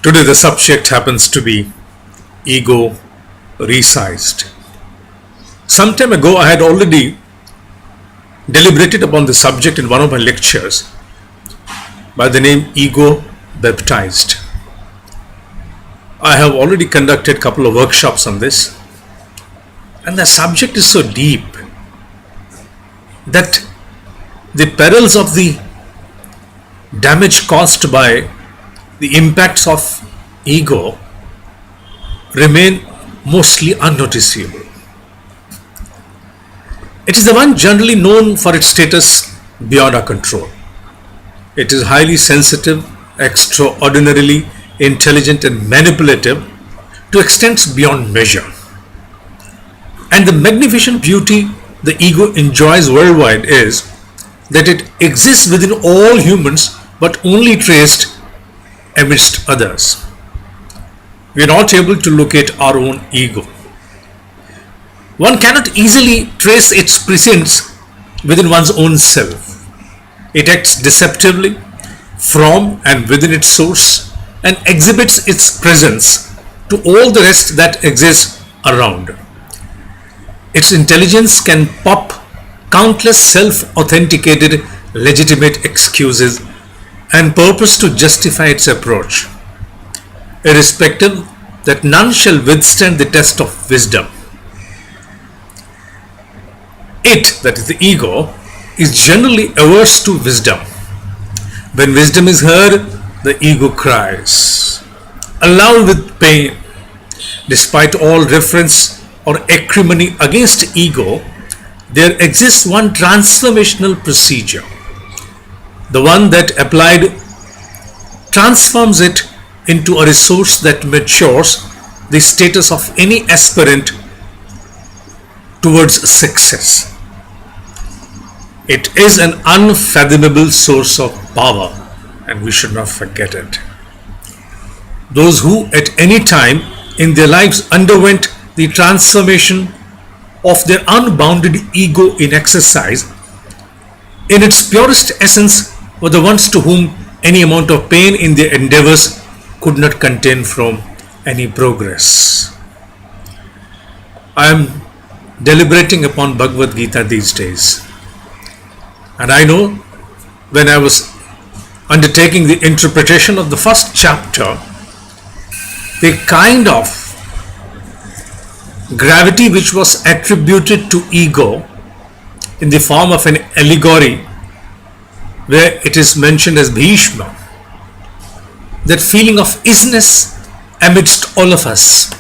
Today, the subject happens to be ego resized. Some time ago, I had already deliberated upon the subject in one of my lectures by the name Ego Baptized. I have already conducted a couple of workshops on this, and the subject is so deep that the perils of the damage caused by the impacts of ego remain mostly unnoticeable. It is the one generally known for its status beyond our control. It is highly sensitive, extraordinarily intelligent and manipulative to extents beyond measure. And the magnificent beauty the ego enjoys worldwide is that it exists within all humans but only traced amidst others. We are not able to locate our own ego. One cannot easily trace its presence within one's own self. It acts deceptively from and within its source and exhibits its presence to all the rest that exists around. Its intelligence can pop countless self-authenticated legitimate excuses and purpose to justify its approach, irrespective that none shall withstand the test of wisdom. It, that is the ego, is generally averse to wisdom. When wisdom is heard, the ego cries, aloud with pain. Despite all reference or acrimony against ego, there exists one transformational procedure. The one that applied transforms it into a resource that matures the status of any aspirant towards success. It is an unfathomable source of power, and we should not forget it. Those who at any time in their lives underwent the transformation of their unbounded ego in exercise, in its purest essence, were the ones to whom any amount of pain in their endeavors could not contain from any progress. I am deliberating upon Bhagavad Gita these days, and I know when I was undertaking the interpretation of the first chapter, the kind of gravity which was attributed to ego in the form of an allegory where it is mentioned as Bhishma, that feeling of isness amidst all of us.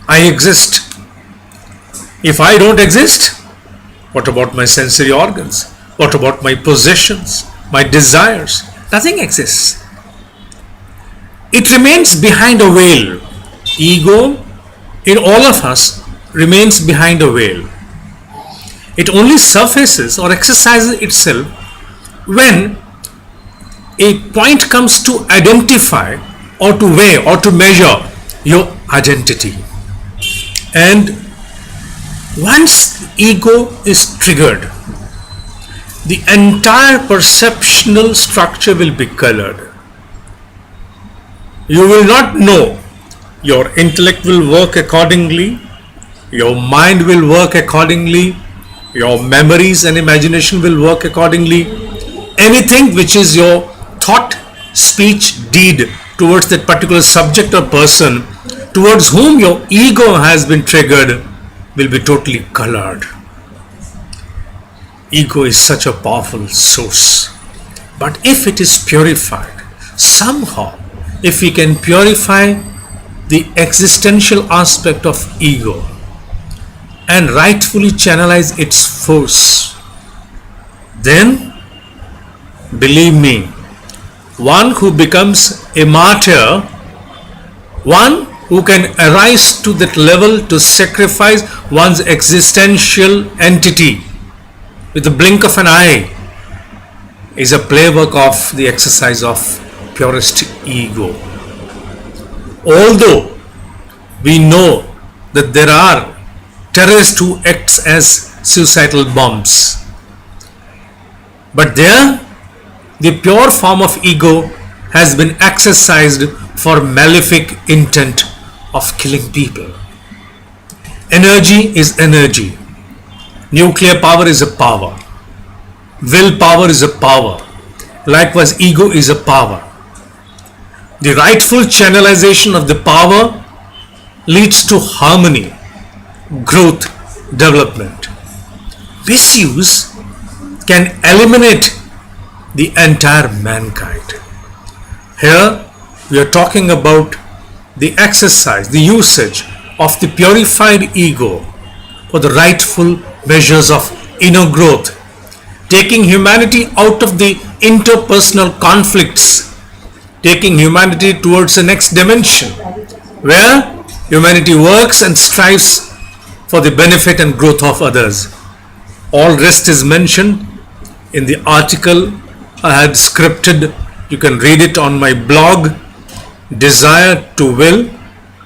I exist. If I don't exist, what about my sensory organs? What about my possessions, my desires? Nothing exists. It remains behind a veil. Ego in all of us remains behind a veil. It only surfaces or exercises itself when a point comes to identify or to weigh or to measure your identity. And once the ego is triggered, the entire perceptual structure will be colored. You will not know. Your intellect will work accordingly, your mind will work accordingly, your memories and imagination will work accordingly. Anything which is your thought, speech, deed towards that particular subject or person towards whom your ego has been triggered will be totally colored. Ego is such a powerful source. But if it is purified, somehow, if we can purify the existential aspect of ego and rightfully channelize its force, then believe me, one who becomes a martyr, one who can arise to that level to sacrifice one's existential entity with the blink of an eye, is a playwork of the exercise of purest ego. Although we know that there are terrorists who act as suicidal bombs, but there the pure form of ego has been exercised for malefic intent of killing people. Energy is energy. Nuclear power is a power. Willpower is a power. Likewise, ego is a power. The rightful channelization of the power leads to harmony, growth, development. Misuse can eliminate the entire mankind. Here we are talking about the exercise, the usage of the purified ego for the rightful measures of inner growth, taking humanity out of the interpersonal conflicts, taking humanity towards the next dimension where humanity works and strives for the benefit and growth of others. All rest is mentioned in the article I had scripted. You can read it on my blog, Desire to Will.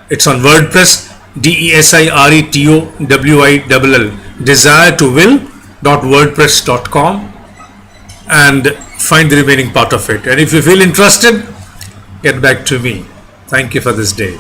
It's on WordPress, DESIRETOWILL, desire to will.wordpress.com, and find the remaining part of it. And if you feel interested, get back to me. Thank you for this day.